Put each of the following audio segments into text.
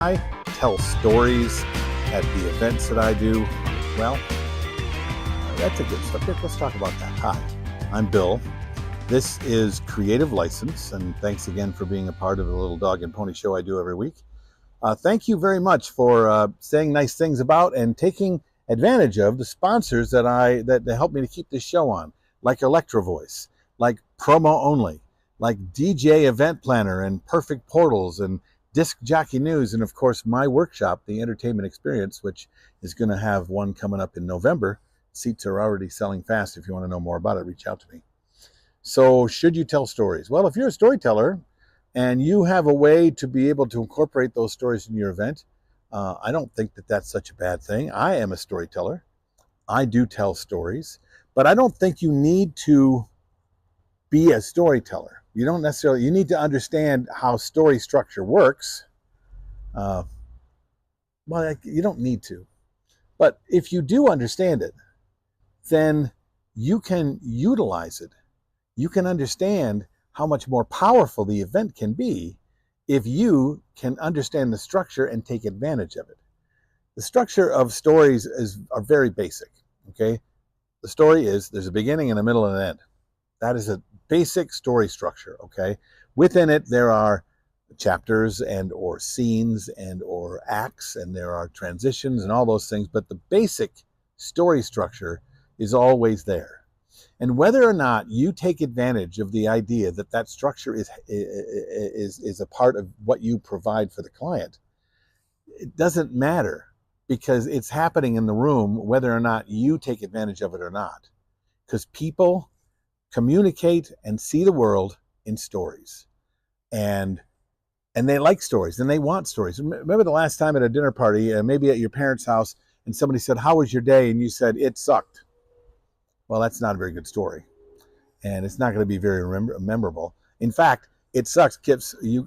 I tell stories at the events that I do. Well, that's a good subject. Let's talk about that. Hi, I'm Bill. This is Creative License, and thanks again for being a part of the little dog and pony show I do every week. Thank you very much for saying nice things about and taking advantage of the sponsors that help me to keep this show on, like Electro Voice, like Promo Only, like DJ Event Planner and Perfect Portals and Disc Jockey News, and of course my workshop, The Entertainment Experience, which is going to have one coming up in November. Seats are already selling fast. If you want to know more about it, reach out to me. So should you tell stories? Well, if you're a storyteller and you have a way to be able to incorporate those stories in your event, I don't think that that's such a bad thing. I am a storyteller. I do tell stories, but I don't think you need to be a storyteller. You don't necessarily, you need to understand how story structure works. Well, you don't need to. But if you do understand it, then you can utilize it. You can understand how much more powerful the event can be if you can understand the structure and take advantage of it. The structure of stories are very basic, okay? The story is there's a beginning and a middle and an end. That is a basic story structure, okay? Within it, there are chapters and or scenes and or acts, and there are transitions and all those things, but the basic story structure is always there. And whether or not you take advantage of the idea that that structure is a part of what you provide for the client, it doesn't matter, because it's happening in the room whether or not you take advantage of it or not. Because people communicate and see the world in stories, and they like stories and they want stories. Remember the last time at a dinner party, maybe at your parents' house, and somebody said, "How was your day?" and you said, "It sucked." Well, that's not a very good story, and it's not going to be very memorable. In fact, "It sucks,"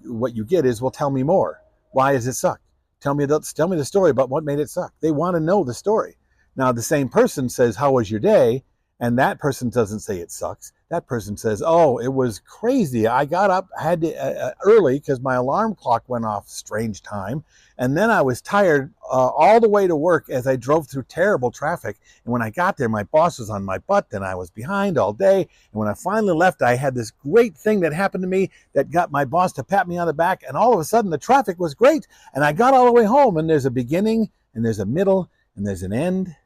what you get is, "Well, tell me more. Why does it suck? Tell me the story about what made it suck." They want to know the story. Now, the same person says, "How was your day?" and that person doesn't say it sucks. That person says, "Oh, it was crazy. I got up, had to early because my alarm clock went off strange time. And then I was tired all the way to work as I drove through terrible traffic. And when I got there, my boss was on my butt and I was behind all day. And when I finally left, I had this great thing that happened to me that got my boss to pat me on the back. And all of a sudden, the traffic was great. And I got all the way home, and there's a beginning and there's a middle and there's an end."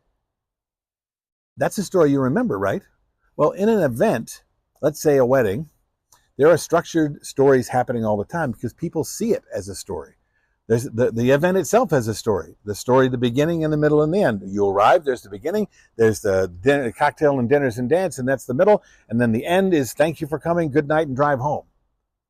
That's a story you remember, right? Well, in an event, let's say a wedding, there are structured stories happening all the time because people see it as a story. There's the event itself has a story. The story, the beginning and the middle and the end. You arrive, there's the beginning, there's the dinner, cocktail and dinners and dance, and that's the middle. And then the end is "Thank you for coming, good night, and drive home."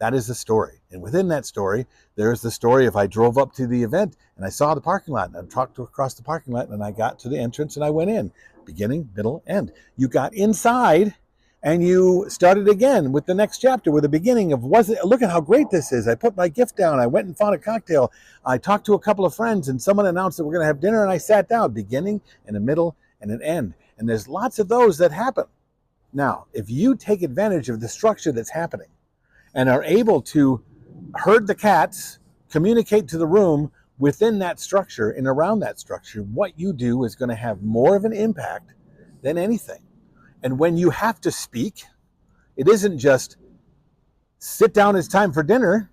That is the story. And within that story, there's the story of I drove up to the event and I saw the parking lot and I talked across the parking lot and I got to the entrance and I went in. Beginning, middle, end. You got inside and you started again with the next chapter, with the beginning of, look at how great this is. I put my gift down. I went and found a cocktail. I talked to a couple of friends and someone announced that we're going to have dinner and I sat down. Beginning and a middle and an end. And there's lots of those that happen. Now, if you take advantage of the structure that's happening and are able to herd the cats, communicate to the room within that structure and around that structure, what you do is going to have more of an impact than anything. And when you have to speak, it isn't just sit down, it's time for dinner.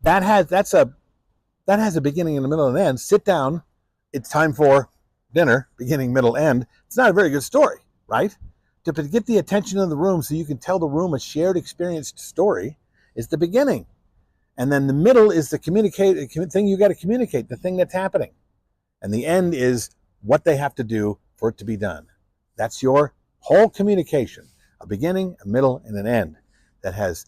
That has a beginning and a middle and an end. Sit down, it's time for dinner, beginning, middle, end. It's not a very good story, right? To get the attention of the room so you can tell the room a shared experienced story is the beginning. And then the middle is the thing you got to communicate, the thing that's happening. And the end is what they have to do for it to be done. That's your whole communication, a beginning, a middle, and an end that has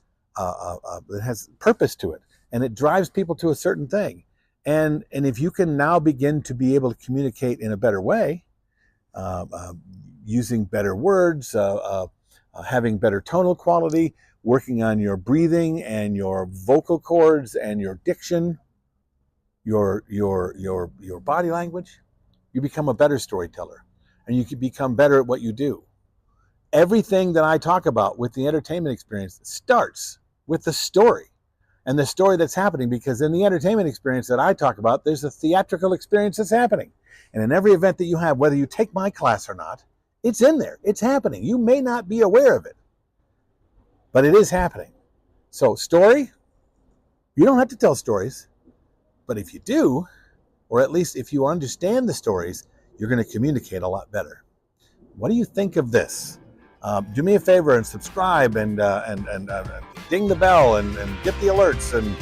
purpose to it. And it drives people to a certain thing. And if you can now begin to be able to communicate in a better way, using better words, having better tonal quality, working on your breathing and your vocal cords and your diction, your body language, you become a better storyteller and you can become better at what you do. Everything that I talk about with the entertainment experience starts with the story. and the story that's happening, because in the entertainment experience that I talk about, there's a theatrical experience that's happening. And in every event that you have, whether you take my class or not, it's in there. It's happening. You may not be aware of it, but it is happening. So story, you don't have to tell stories, but if you do, or at least if you understand the stories, you're going to communicate a lot better. What do you think of this? Do me a favor and subscribe and ding the bell and get the alerts and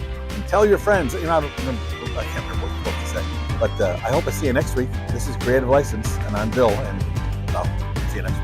tell your friends. You know, I can't remember what you're supposed to say, but I hope I see you next week. This is Creative License, and I'm Bill, and I'll see you next week.